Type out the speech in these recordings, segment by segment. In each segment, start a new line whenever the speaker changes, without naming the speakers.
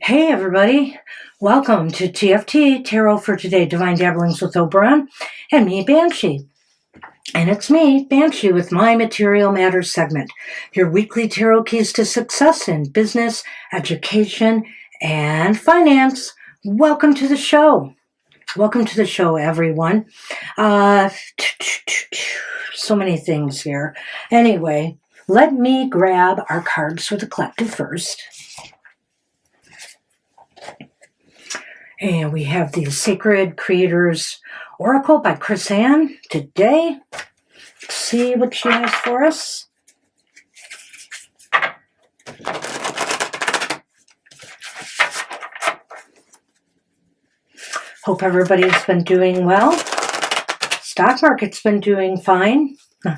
Hey everybody, welcome to TFT, Tarot for Today, Divine Dabblings with Oberon, and me, Banshee. And it's me, Banshee, with my Material Matters segment, your weekly tarot keys to success in business, education, and finance. Welcome to the show. Welcome to the show, everyone. So many things here. Anyway, let me grab our cards for the collective first. And we have the Sacred Creators Oracle by Chris Ann today. Let's see what she has for us. Hope everybody's been doing well. Stock market's been doing fine. We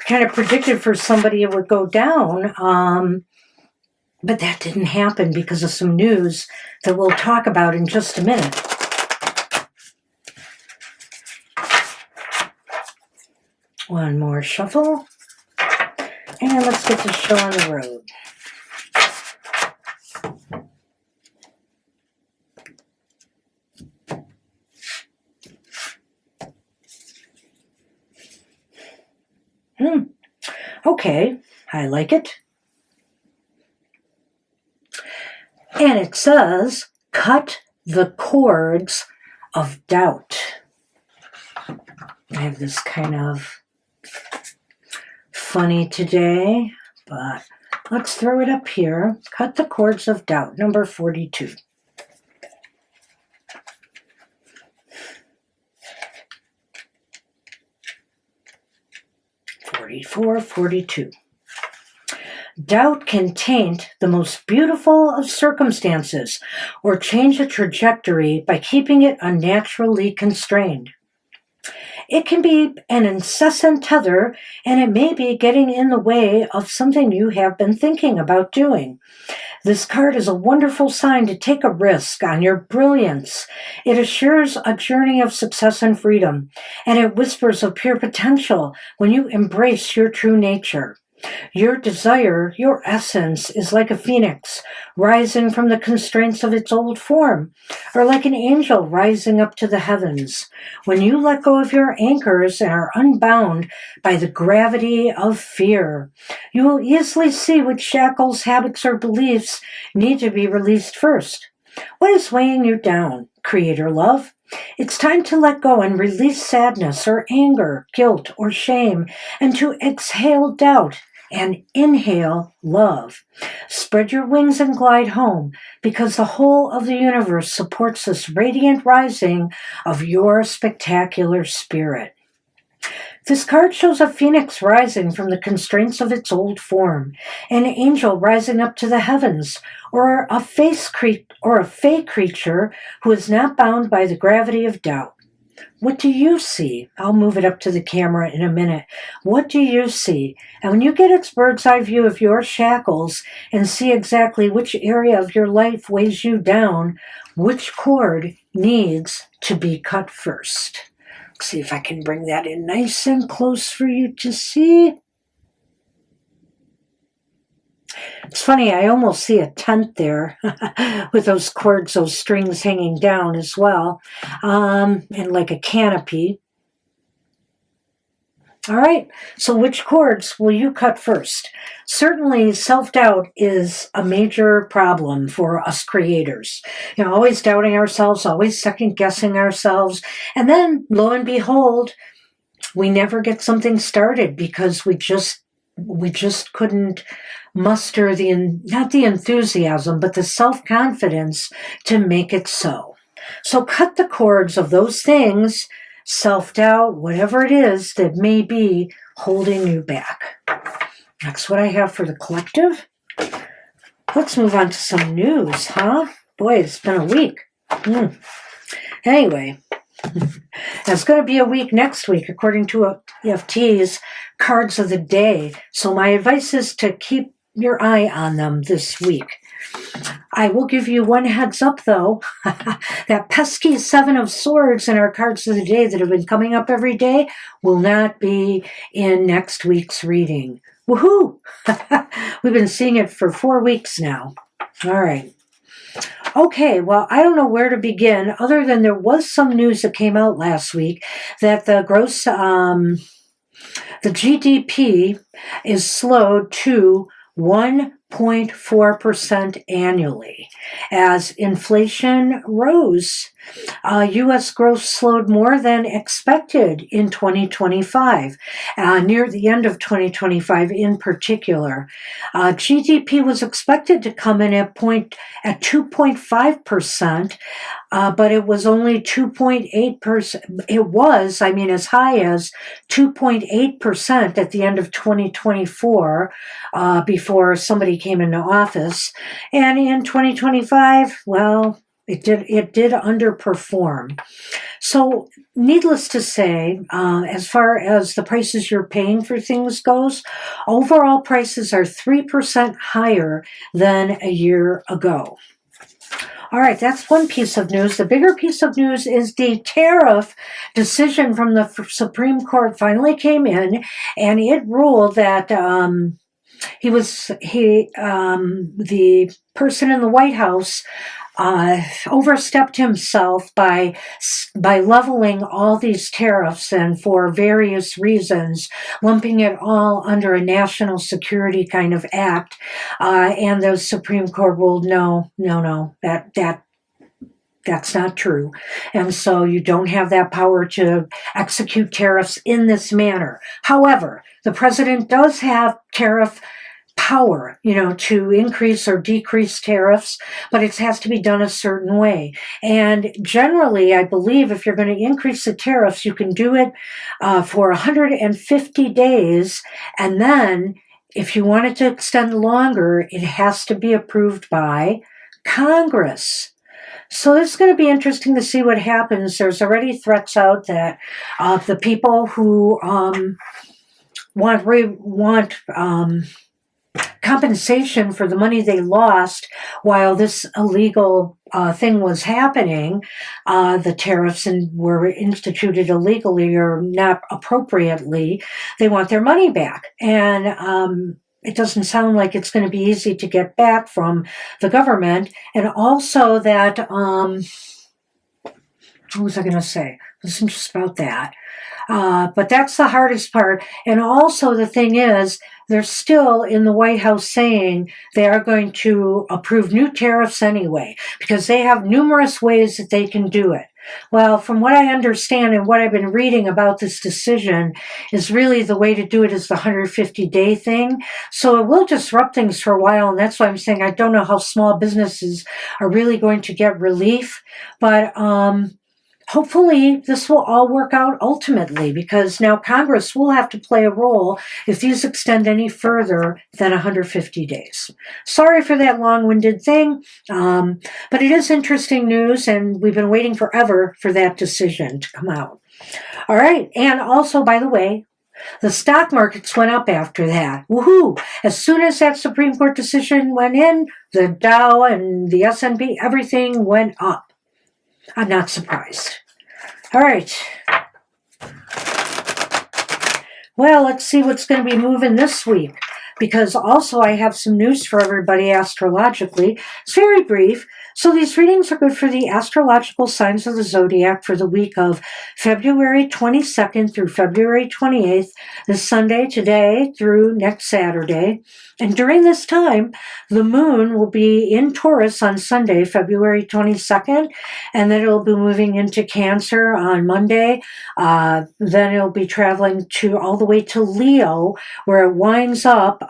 kind of predicted for somebody it would go down, but that didn't happen because of some news that we'll talk about in just a minute. One more shuffle. And let's get the show on the road. Okay, I like it. And it says, cut the cords of doubt. I have this kind of funny today, but let's throw it up here. Cut the cords of doubt, number 42. 44, 42. Doubt can taint the most beautiful of circumstances or change a trajectory by keeping it unnaturally constrained. It can be an incessant tether, and it may be getting in the way of something you have been thinking about doing. This card is a wonderful sign to take a risk on your brilliance. It assures a journey of success and freedom, and it whispers of pure potential when you embrace your true nature. Your desire, your essence, is like a phoenix rising from the constraints of its old form, or like an angel rising up to the heavens. When you let go of your anchors and are unbound by the gravity of fear, you will easily see which shackles, habits, or beliefs need to be released first. What is weighing you down, Creator Love? It's time to let go and release sadness or anger, guilt or shame, and to exhale doubt and inhale love. Spread your wings and glide home, because the whole of the universe supports this radiant rising of your spectacular spirit. This card shows a phoenix rising from the constraints of its old form, an angel rising up to the heavens, or a fey creature who is not bound by the gravity of doubt. What do you see? I'll move it up to the camera in a minute. What do you see? And when you get its bird's eye view of your shackles and see exactly which area of your life weighs you down, which cord needs to be cut first? Let's see if I can bring that in nice and close for you to see. It's funny, I almost see a tent there with those cords, those strings hanging down as well, and like a canopy. All right, so which cords will you cut first? Certainly, self-doubt is a major problem for us creators. You know, always doubting ourselves, always second-guessing ourselves, and then, lo and behold, we never get something started because we just couldn't muster not the enthusiasm, but the self-confidence to make it so. So cut the cords of those things, self-doubt, whatever it is that may be holding you back. That's what I have for the collective. Let's move on to some news, huh? Boy, it's been a week. Anyway, it's going to be a week next week, according to EFT's cards of the day. So my advice is to keep your eye on them this week. I will give you one heads up, though. That pesky Seven of Swords in our cards of the day that have been coming up every day will not be in next week's reading. Woohoo! We've been seeing it for 4 weeks now. All right. Okay, well, I don't know where to begin other than there was some news that came out last week that the GDP is slowed to 1.4% annually. As inflation rose, U.S. growth slowed more than expected in 2025, near the end of 2025 in particular. GDP was expected to come in at 2.5%, but it was only 2.8%. It was, as high as 2.8% at the end of 2024, before somebody came into office. And in 2025, well, it did underperform. So needless to say, as far as the prices you're paying for things goes, overall prices are 3% higher than a year ago. All right, that's one piece of news. The bigger piece of news is the tariff decision from the Supreme Court finally came in, and it ruled that the person in the White House overstepped himself by leveling all these tariffs, and for various reasons lumping it all under a national security kind of act, and the Supreme Court ruled no, that's not true. And so you don't have that power to execute tariffs in this manner. However, the president does have tariff power, to increase or decrease tariffs, but it has to be done a certain way. And generally, I believe if you're going to increase the tariffs, you can do it for 150 days. And then if you want it to extend longer, it has to be approved by Congress. So it's going to be interesting to see what happens. There's already threats out that the people who want compensation for the money they lost while this illegal thing was happening, the tariffs were instituted illegally or not appropriately, they want their money back. And it doesn't sound like it's going to be easy to get back from the government. And also that, what was I going to say? It wasn't just about that. But that's the hardest part. And also the thing is, they're still in the White House saying they are going to approve new tariffs anyway, because they have numerous ways that they can do it. Well, from what I understand and what I've been reading about this decision, is really the way to do it is the 150-day thing. So it will disrupt things for a while, and that's why I'm saying I don't know how small businesses are really going to get relief. But hopefully this will all work out ultimately, because now Congress will have to play a role if these extend any further than 150 days. Sorry for that long-winded thing, but it is interesting news, and we've been waiting forever for that decision to come out. All right, and also, by the way, the stock markets went up after that. Woohoo! As soon as that Supreme Court decision went in, the Dow and the S&P, everything went up. I'm not surprised. All right. Well, let's see what's going to be moving this week, because also I have some news for everybody astrologically. It's very brief. So these readings are good for the astrological signs of the zodiac for the week of February 22nd through February 28th, this Sunday, today, through next Saturday. And during this time, the moon will be in Taurus on Sunday, February 22nd, and then it'll be moving into Cancer on Monday. Then it'll be traveling all the way to Leo, where it winds up,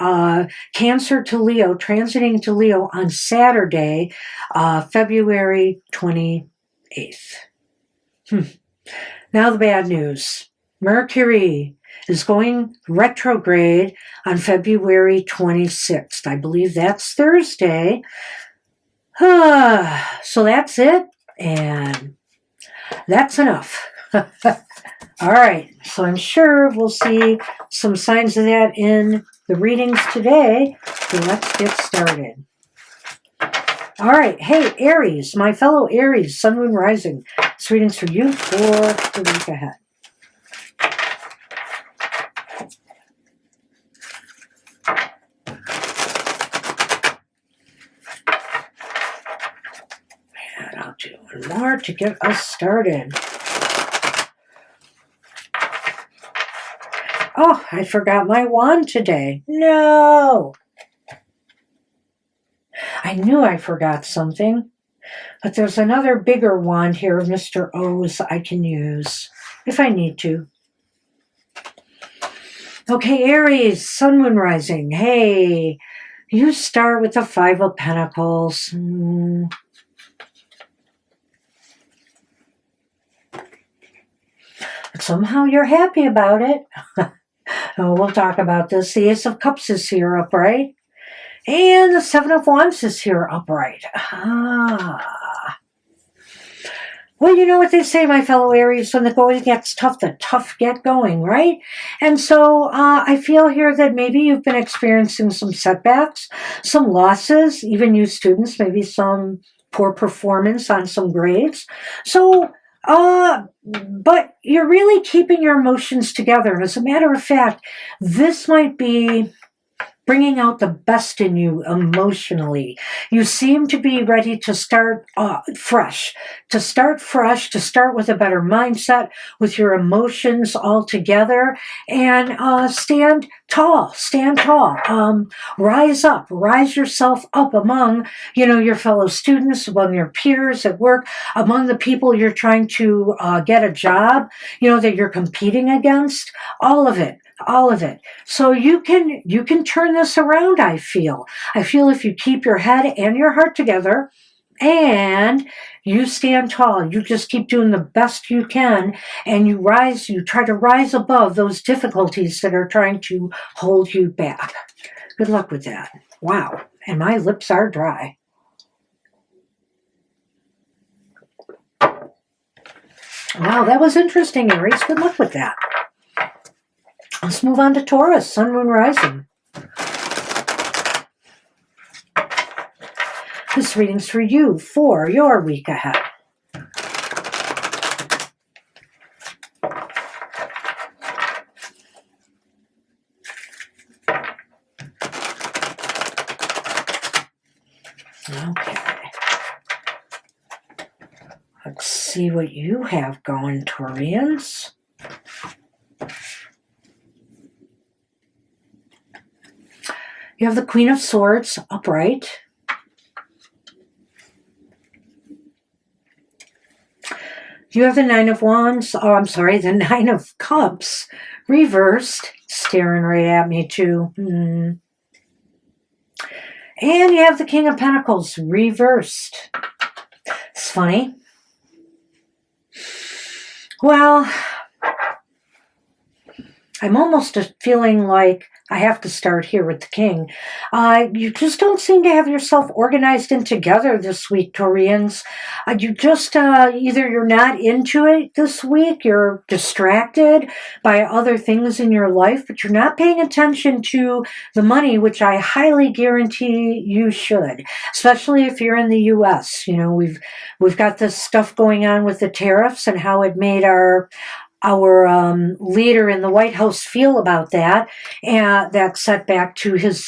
Cancer to Leo, transiting to Leo on Saturday, February 28th. Now the bad news. Mercury is going retrograde on February 26th. I believe that's Thursday. So that's it, and that's enough. All right, so I'm sure we'll see some signs of that in the readings today. So let's get started. All right, hey, Aries, my fellow Aries, Sun, Moon, Rising. This reading's for you for the week ahead. And I'll do one more to get us started. Oh, I forgot my wand today. No! I knew I forgot something, but there's another bigger wand here of Mr. O's I can use if I need to. Okay, Aries, Sun, Moon, Rising. Hey, you start with the Five of Pentacles. But somehow you're happy about it. Oh, we'll talk about this. The Ace of Cups is here upright. And the Seven of Wands is here upright. Well, you know what they say, my fellow Aries, when the going gets tough, the tough get going, right? And so I feel here that maybe you've been experiencing some setbacks, some losses, even you students, maybe some poor performance on some grades. So, but you're really keeping your emotions together. And as a matter of fact, this might be bringing out the best in you emotionally. You seem to be ready to start fresh, to start with a better mindset, with your emotions all together, and stand tall, rise up, rise yourself up among, your fellow students, among your peers at work, among the people you're trying to get a job, that you're competing against, all of it. So you can turn this around, I feel. If you keep your head and your heart together and you stand tall, you just keep doing the best you can, and you try to rise above those difficulties that are trying to hold you back. Good luck with that. Wow. And my lips are dry. Wow, that was interesting, Aries. Good luck with that. Let's move on to Taurus, Sun, Moon, Rising. This reading's for you for your week ahead. Okay. Let's see what you have going, Taurians. You have the Queen of Swords upright. You have the Nine of Wands. Oh, I'm sorry, the Nine of Cups reversed. Staring right at me, too. And you have the King of Pentacles reversed. It's funny. Well, I'm almost feeling like I have to start here with the King. You just don't seem to have yourself organized and together this week, Taurians. You just, either you're not into it this week, you're distracted by other things in your life, but you're not paying attention to the money, which I highly guarantee you should, especially if you're in the U.S. We've got this stuff going on with the tariffs and how it made our leader in the White House feel about that, and that setback to his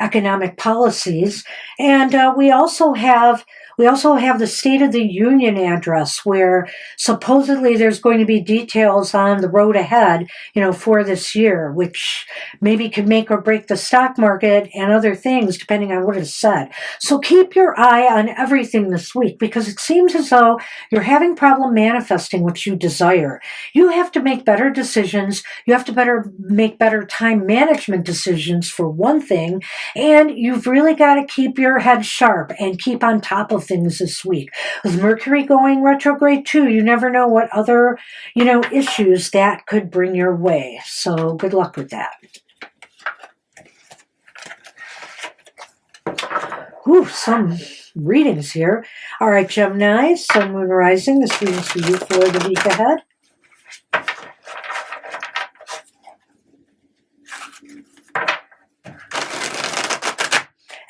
economic policies. And we also have the State of the Union address, where supposedly there's going to be details on the road ahead, for this year, which maybe could make or break the stock market and other things, depending on what is said. So keep your eye on everything this week, because it seems as though you're having problem manifesting what you desire. You have to make better decisions. You have to make better time management decisions for one thing. And you've really got to keep your head sharp and keep on top of things this week. With Mercury going retrograde too, you never know what other, issues that could bring your way. So good luck with that. Ooh, some readings here. All right, Gemini, Sun, Moon, Rising. This reading's for you for the week ahead.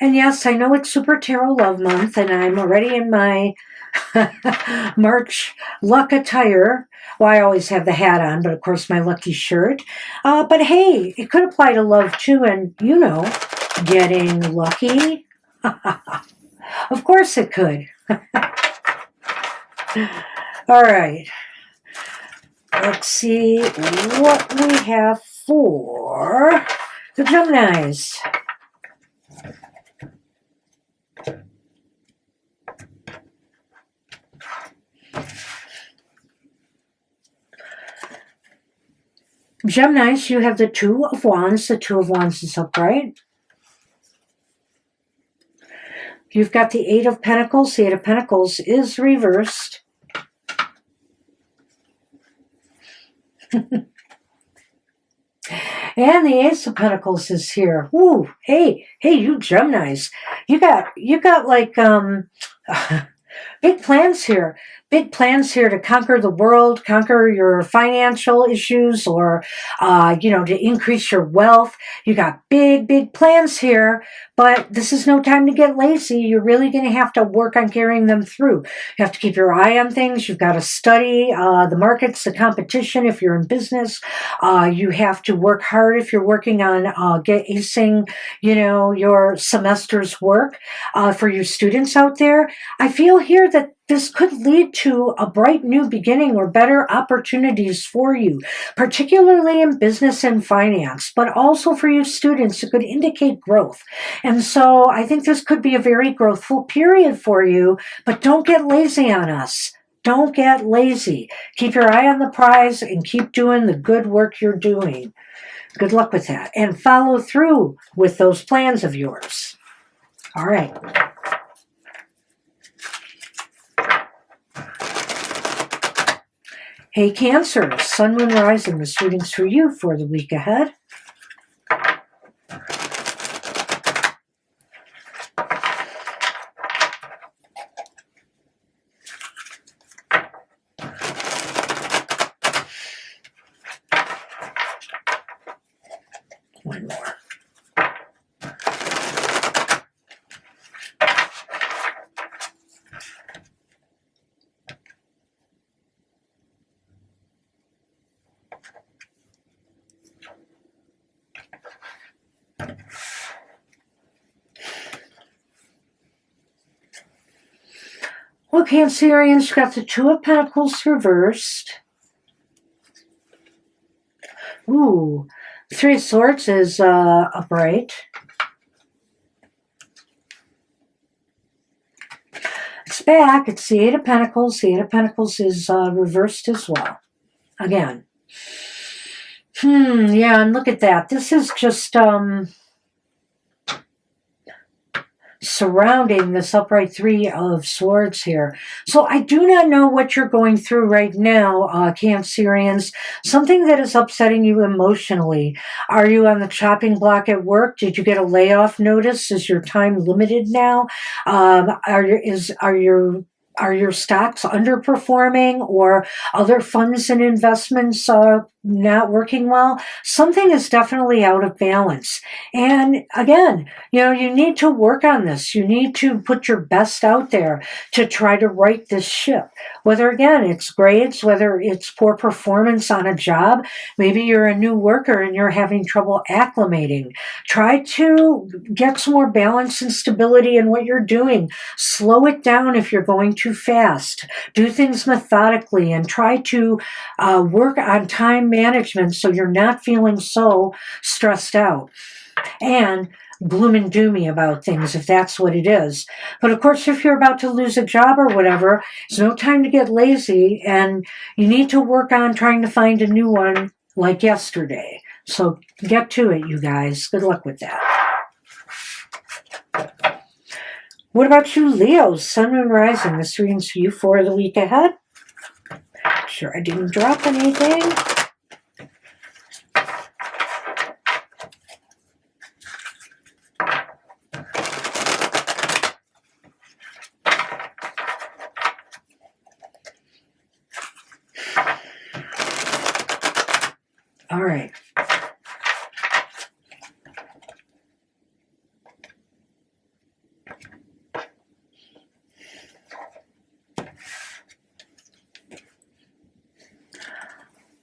And yes, I know it's Super Tarot Love Month, and I'm already in my March luck attire. Well, I always have the hat on, but of course my lucky shirt. But hey, it could apply to love too, and getting lucky. Of course it could. All right. Let's see what we have for the Geminis. Geminis, you have the Two of Wands. The Two of Wands is upright. You've got the Eight of Pentacles. The Eight of Pentacles is reversed. And the Ace of Pentacles is here. Ooh, hey, you Geminis. You got like big plans here. Big plans here to conquer the world, conquer your financial issues, or, to increase your wealth. You got big plans here, but this is no time to get lazy. You're really going to have to work on carrying them through. You have to keep your eye on things. You've got to study the markets, the competition if you're in business. You have to work hard if you're working on acing, your semester's work. For your students out there, I feel here that this could lead to a bright new beginning or better opportunities for you, particularly in business and finance, but also for you students, it could indicate growth. And so I think this could be a very growthful period for you, but don't get lazy on us. Don't get lazy. Keep your eye on the prize and keep doing the good work you're doing. Good luck with that. And follow through with those plans of yours. All right. Hey, Cancer, Sun, Moon, Rising. This reading's for you for the week ahead. One more. Well, Cancerians, got the Two of Pentacles reversed. Ooh, Three of Swords is upright. It's back. It's the Eight of Pentacles. The Eight of Pentacles is reversed as well. Again. Yeah, and look at that. This is just surrounding this upright Three of Swords here. So I do not know what you're going through right now, Cancerians. Something that is upsetting you emotionally. Are you on the chopping block at work? Did you get a layoff notice? Is your time limited now? Are your stocks underperforming, or other funds and investments not working well? Something is definitely out of balance. And again, you need to work on this. You need to put your best out there to try to right this ship. Whether, again, it's grades, whether it's poor performance on a job, maybe you're a new worker and you're having trouble acclimating. Try to get some more balance and stability in what you're doing. Slow it down if you're going too fast. Do things methodically and try to work on time management so you're not feeling so stressed out. And gloom and doomy about things if that's what it is. But of course, if you're about to lose a job or whatever, it's no time to get lazy, and you need to work on trying to find a new one like yesterday. So get to it, you guys. Good luck with that. What about you, Leos? Sun, Moon, Rising. This reading's for you for the week ahead. Sure I didn't drop anything. All right.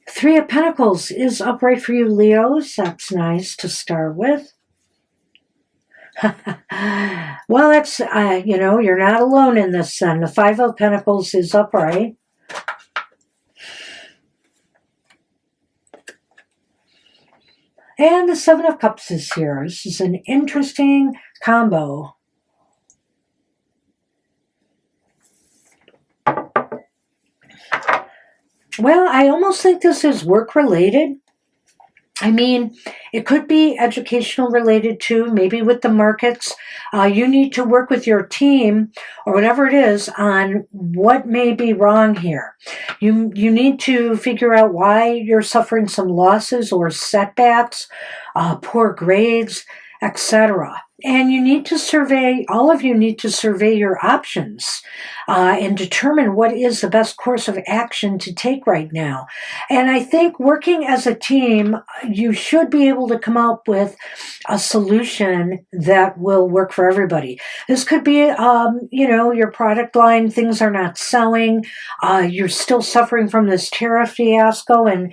Three of Pentacles is upright for you, Leos. That's nice to start with. Well, it's, you're not alone in this, then. The Five of Pentacles is upright. And the Seven of Cups is here. This is an interesting combo. Well, I almost think this is work-related. I mean, it could be educational related too, maybe with the markets. You need to work with your team or whatever it is on what may be wrong here. You need to figure out why you're suffering some losses or setbacks, poor grades, etc. And you need to survey, all of you need to survey your options and determine what is the best course of action to take right now. And I think working as a team, you should be able to come up with a solution that will work for everybody. This could be, your product line, things are not selling, you're still suffering from this tariff fiasco, and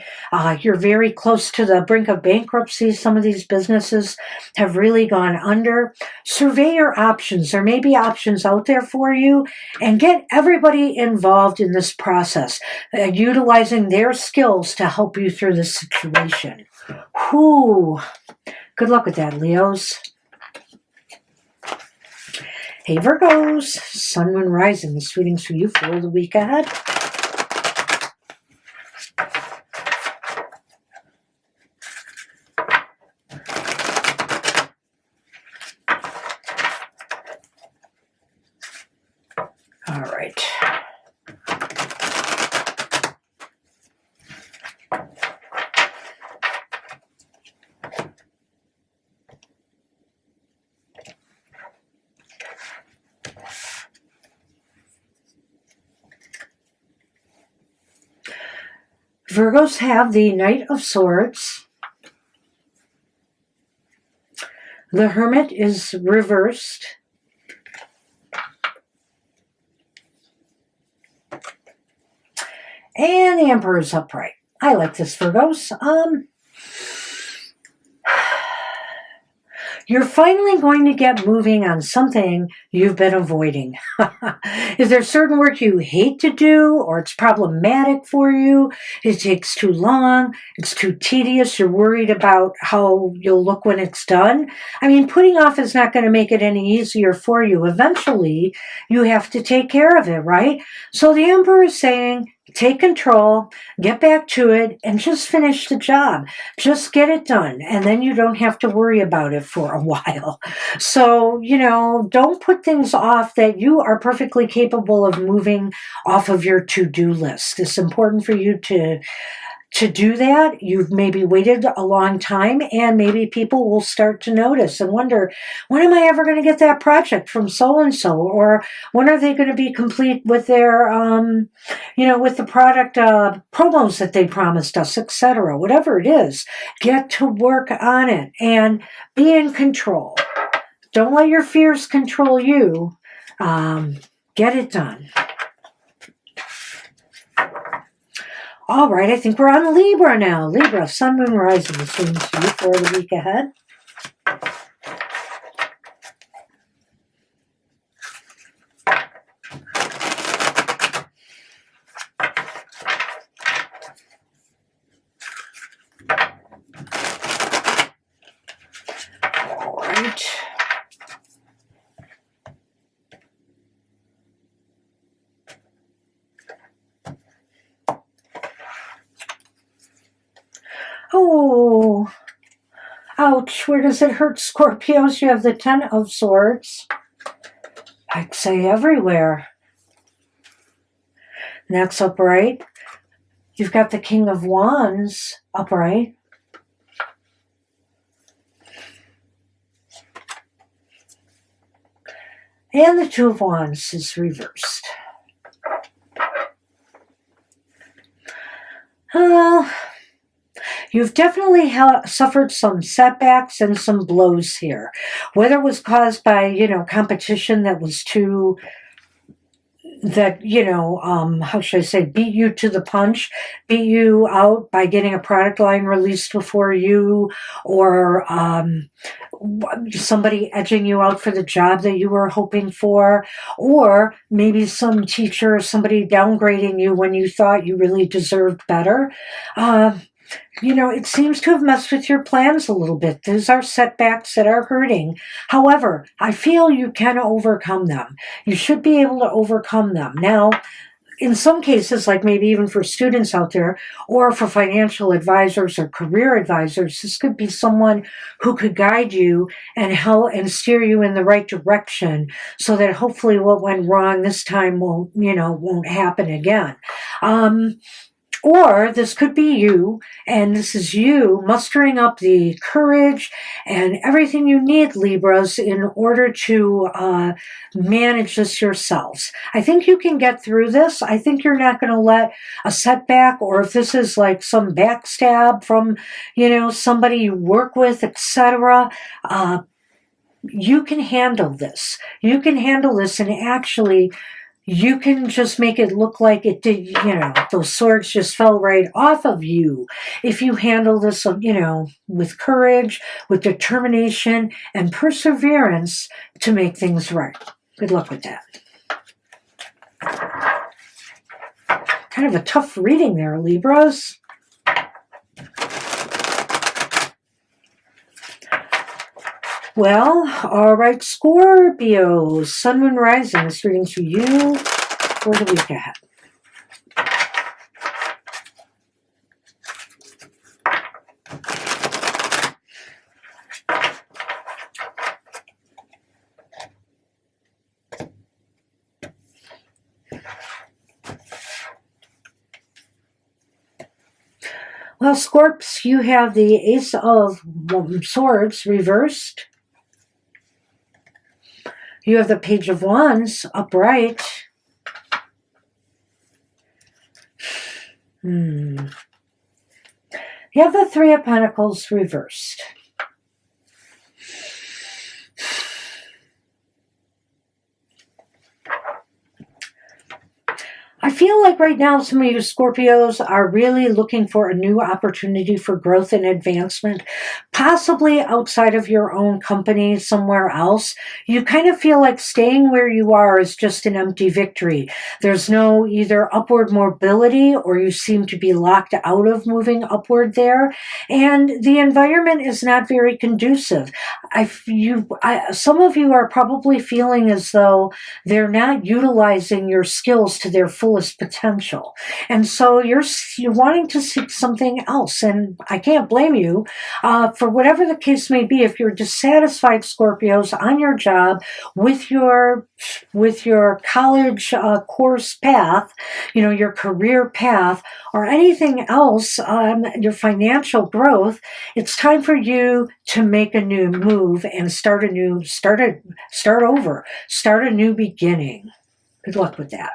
you're very close to the brink of bankruptcy. Some of these businesses have really gone under. Survey your options. There may be options out there for you, and get everybody involved in this process, utilizing their skills to help you through this situation. Whew. Good luck with that, Leos. Hey, Virgos. Sun, Moon, Rising. This reading's for you for the week ahead. All right. Virgos have the Knight of Swords. The Hermit is reversed. And the Emperor is upright. I like this, Virgos. You're finally going to get moving on something you've been avoiding. Is there certain work you hate to do, or it's problematic for you? It takes too long. It's too tedious. You're worried about how you'll look when it's done. I mean, putting off is not going to make it any easier for you. Eventually, you have to take care of it, right? So the Emperor is saying, take control, get back to it, and just finish the job. Just get it done, and then you don't have to worry about it for a while. So, don't put things off that you are perfectly capable of moving off of your to-do list. It's important for you to do that. You've maybe waited a long time, and maybe people will start to notice and wonder, when am I ever going to get that project from so-and-so? Or when are they going to be complete with their, with the product promos that they promised us, etc. Whatever it is, get to work on it and be in control. Don't let your fears control you. Get it done. All right, I think we're on Libra now. Libra, Sun, Moon, Rising. This means for you for the week ahead. All right. Oh, ouch. Where does it hurt, Scorpios? You have the Ten of Swords. I'd say everywhere. And that's upright. You've got the King of Wands upright. And the Two of Wands is reversed. You've definitely suffered some setbacks and some blows here. Whether it was caused by, competition that was too, how should I say, beat you to the punch, beat you out by getting a product line released before you, or somebody edging you out for the job that you were hoping for, or maybe some teacher or somebody downgrading you when you thought you really deserved better. It seems to have messed with your plans a little bit. These are setbacks that are hurting. However, I feel you can overcome them. You should be able to overcome them. Now, in some cases, like maybe even for students out there, or for financial advisors or career advisors, this could be someone who could guide you and help and steer you in the right direction, so that hopefully what went wrong this time won't happen again. Or this could be you, and this is you mustering up the courage and everything you need, Libras, in order to manage this yourselves. I think you can get through this. I think you're not going to let a setback, or if this is like some backstab from, somebody you work with, etc., you can handle this. You can handle this, and actually, you can just make it look like it did, those swords just fell right off of you. If you handle this, with courage, with determination, and perseverance to make things right. Good luck with that. Kind of a tough reading there, Libras. Well, all right, Scorpio, Sun, Moon, Rising. This reading's for you for the week ahead. Well, Scorps, you have the Ace of Swords reversed. You have the Page of Wands upright. You have the Three of Pentacles reversed. I feel like right now some of you Scorpios are really looking for a new opportunity for growth and advancement, possibly outside of your own company, somewhere else. You kind of feel like staying where you are is just an empty victory. There's no either upward mobility, or you seem to be locked out of moving upward there, and the environment is not very conducive. Some of you are probably feeling as though they're not utilizing your skills to their fullest potential, and so you're wanting to seek something else. And I can't blame you for whatever the case may be. If you're dissatisfied, Scorpios, on your job, with your college course path, your career path, or anything else, your financial growth, it's time for you to make a new move and start a new beginning. Good luck with that.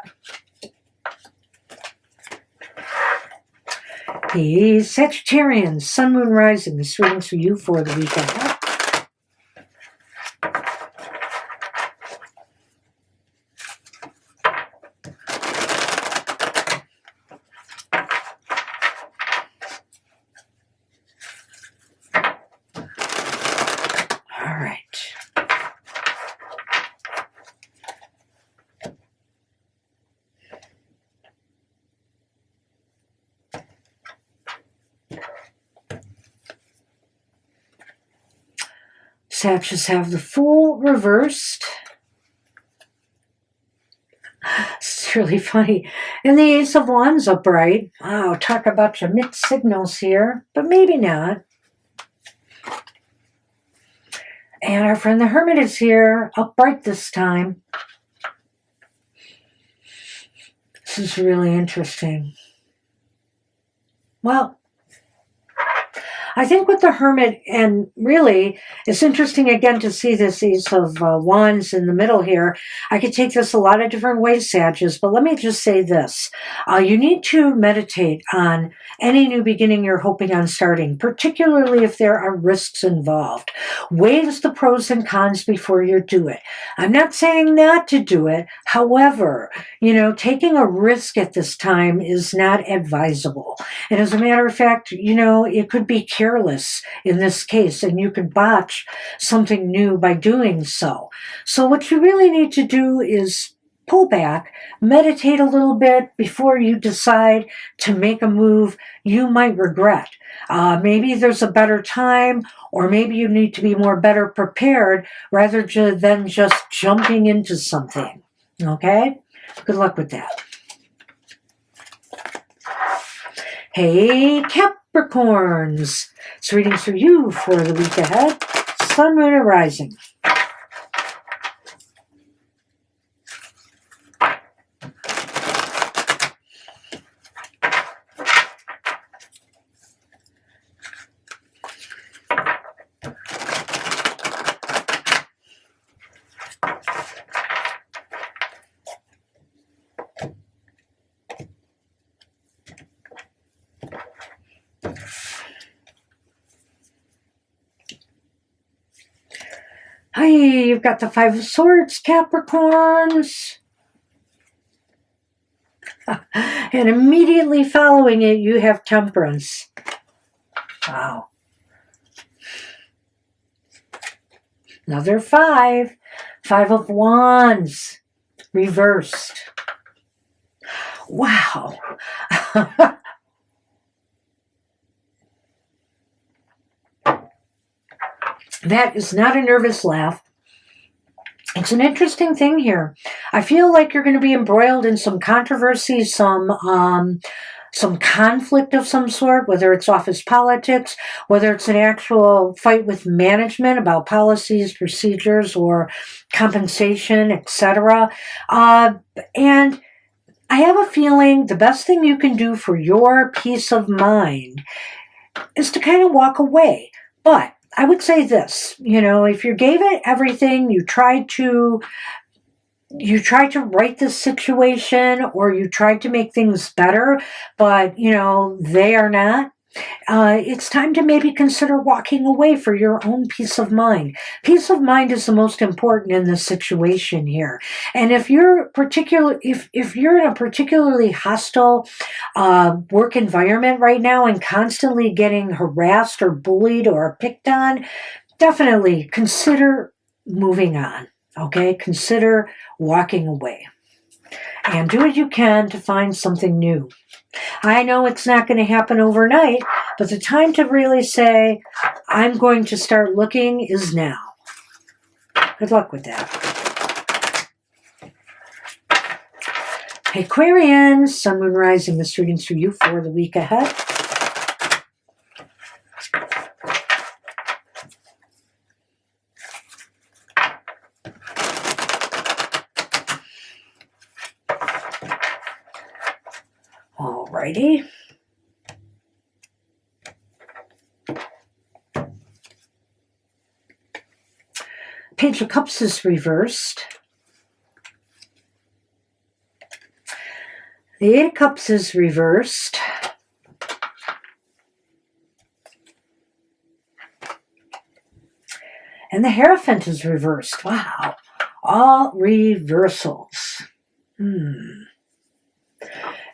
The Sagittarians, Sun, Moon, Rising. This reading's for you for the week ahead. All right. Sagittarius have the Fool reversed. It's really funny. And the Ace of Wands upright. Wow, talk about your mixed signals here, but maybe not. And our friend the Hermit is here, upright this time. This is really interesting. Well, I think with the Hermit, and really, it's interesting again to see this Ace of Wands in the middle here. I could take this a lot of different ways, Sagittarius, but let me just say this. You need to meditate on any new beginning you're hoping on starting, particularly if there are risks involved. Weigh the pros and cons before you do it. I'm not saying not to do it. However, taking a risk at this time is not advisable. And as a matter of fact, it could be careless in this case, and you could botch something new by doing so. So what you really need to do is pull back, meditate a little bit before you decide to make a move you might regret. Maybe there's a better time, or maybe you need to be better prepared rather than just jumping into something. Okay? Good luck with that. Hey, Capricorns. It's readings for you for the week ahead. Sun, Moon, and Rising. Hi, you've got the Five of Swords, Capricorns. And immediately following it, you have Temperance. Wow. Another five. Five of Wands. Reversed. Wow. That is not a nervous laugh. It's an interesting thing here. I feel like you're going to be embroiled in some controversy, some conflict of some sort, whether it's office politics, whether it's an actual fight with management about policies, procedures, or compensation, etc. And I have a feeling the best thing you can do for your peace of mind is to kind of walk away. But I would say this, if you gave it everything, you tried to right this situation, or you tried to make things better, but, they are not. It's time to maybe consider walking away for your own peace of mind. Peace of mind is the most important in this situation here. And if you're if you're in a particularly hostile work environment right now and constantly getting harassed or bullied or picked on, definitely consider moving on. Okay, consider walking away. And do what you can to find something new. I know it's not going to happen overnight, but the time to really say, I'm going to start looking is now. Good luck with that. Aquarians, Sun, Moon, Rising, this reading's for you for the week ahead. Alrighty. Page of Cups is reversed. The Eight of Cups is reversed. And the Hierophant is reversed. Wow. All reversals.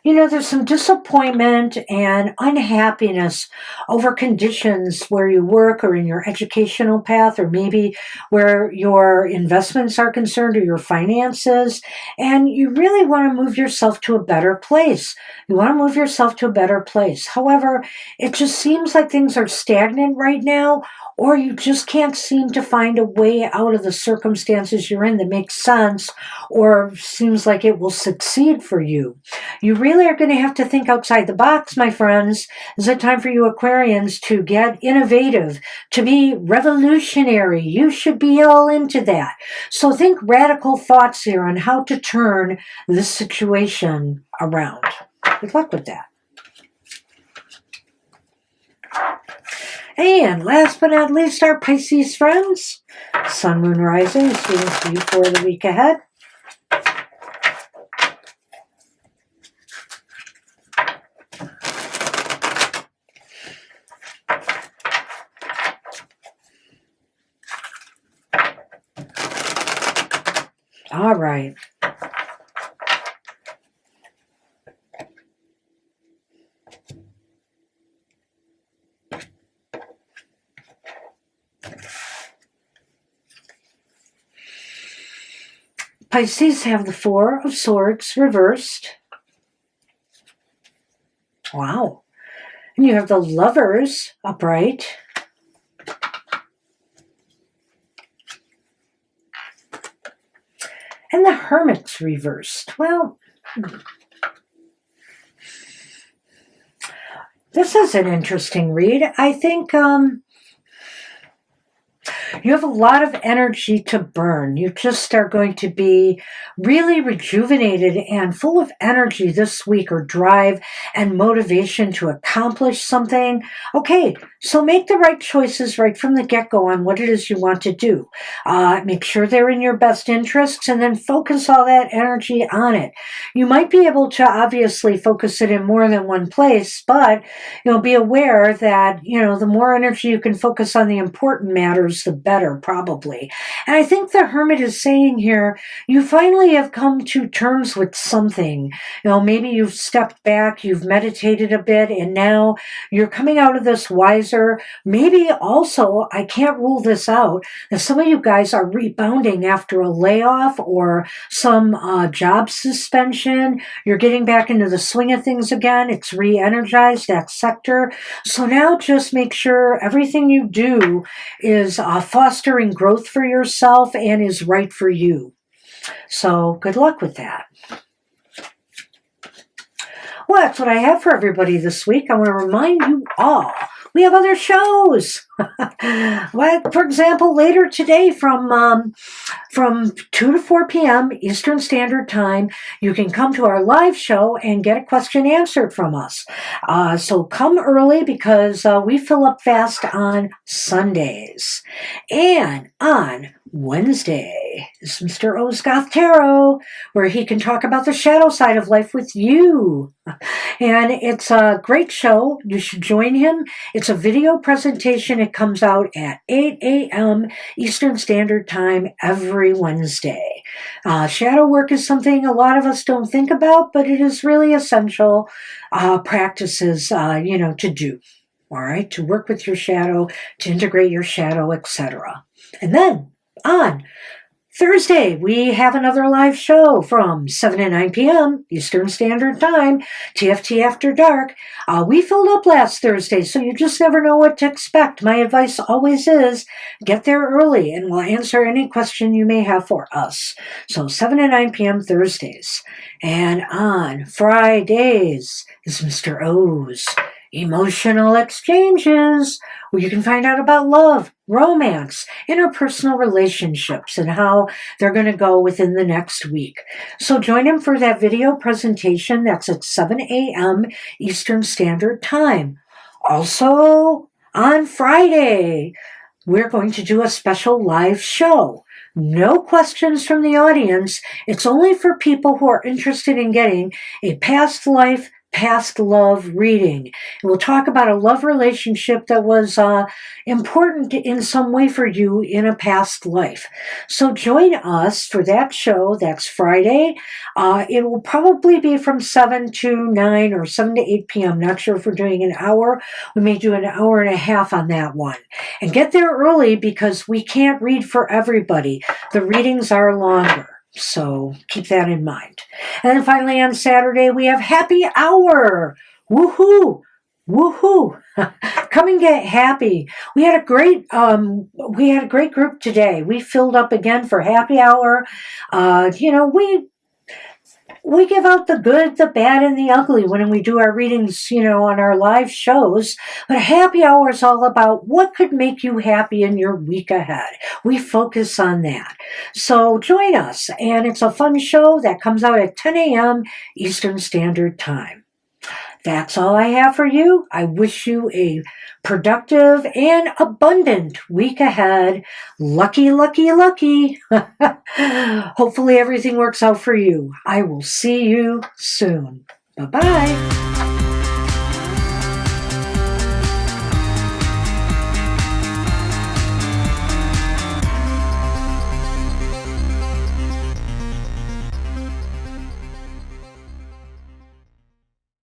there's some disappointment and unhappiness over conditions where you work or in your educational path, or maybe where your investments are concerned or your finances. And you really want to move yourself to a better place. You want to move yourself to a better place. However, it just seems like things are stagnant right now, or you just can't seem to find a way out of the circumstances you're in that makes sense or seems like it will succeed for you. You really are going to have to think outside the box, my friends. It's a time for you Aquarians to get innovative, to be revolutionary. You should be all into that. So think radical thoughts here on how to turn this situation around. Good luck with that. And last but not least, our Pisces friends. Sun, Moon, Rising, students for you for the week ahead. All right. Pisces have the Four of Swords reversed. Wow. And you have the Lovers upright. And the Hermit's reversed. Well, this is an interesting read. I think you have a lot of energy to burn. You just are going to be really rejuvenated and full of energy this week, or drive and motivation to accomplish something. Okay, so make the right choices right from the get-go on what it is you want to do. Make sure they're in your best interests, and then focus all that energy on it. You might be able to obviously focus it in more than one place, but be aware that the more energy you can focus on the important matters, the better, probably. And I think the Hermit is saying here, you finally have come to terms with something. Maybe you've stepped back, you've meditated a bit, and now you're coming out of this wiser. Maybe also, I can't rule this out, that some of you guys are rebounding after a layoff or some job suspension. You're getting back into the swing of things again. It's re-energized, that sector. So now just make sure everything you do is fostering growth for yourself and is right for you. So good luck with that. Well, that's what I have for everybody this week. I want to remind you all, we have other shows. For example, later today from 2 to 4 p.m. Eastern Standard Time, you can come to our live show and get a question answered from us. So come early, because we fill up fast on Sundays. And on Wednesday is Mr. O's Goth Tarot, where he can talk about the shadow side of life with you. And it's a great show. You should join him. It's a video presentation. It comes out at 8 a.m. Eastern Standard Time every Wednesday. Shadow work is something a lot of us don't think about, but it is really essential practices, to do. All right, to work with your shadow, to integrate your shadow, etc. And then on Thursday, we have another live show from 7 to 9 p.m. Eastern Standard Time, TFT After Dark. We filled up last Thursday, so you just never know what to expect. My advice always is get there early, and we'll answer any question you may have for us. So 7 to 9 p.m. Thursdays. And on Fridays is Mr. O's Emotional Exchanges, where you can find out about love, romance, interpersonal relationships, and how they're going to go within the next week. So join him for that video presentation. That's at 7 a.m. Eastern Standard Time. Also, on Friday, we're going to do a special live show. No questions from the audience. It's only for people who are interested in getting a past life past love reading. And we'll talk about a love relationship that was important in some way for you in a past life. So join us for that show. That's Friday. It will probably be from 7 to 9 or 7 to 8 p.m. Not sure if we're doing an hour. We may do an hour and a half on that one. And get there early because we can't read for everybody. The readings are longer. So keep that in mind. And then finally on Saturday, we have happy hour. Woohoo! Woohoo! Come and get happy. We had a great group today. We filled up again for happy hour. We give out the good, the bad, and the ugly when we do our readings, on our live shows. But happy hour is all about what could make you happy in your week ahead. We focus on that. So join us. And it's a fun show that comes out at 10 a.m. Eastern Standard Time. That's all I have for you. I wish you a productive and abundant week ahead. Lucky, lucky, lucky. Hopefully everything works out for you. I will see you soon. Bye-bye.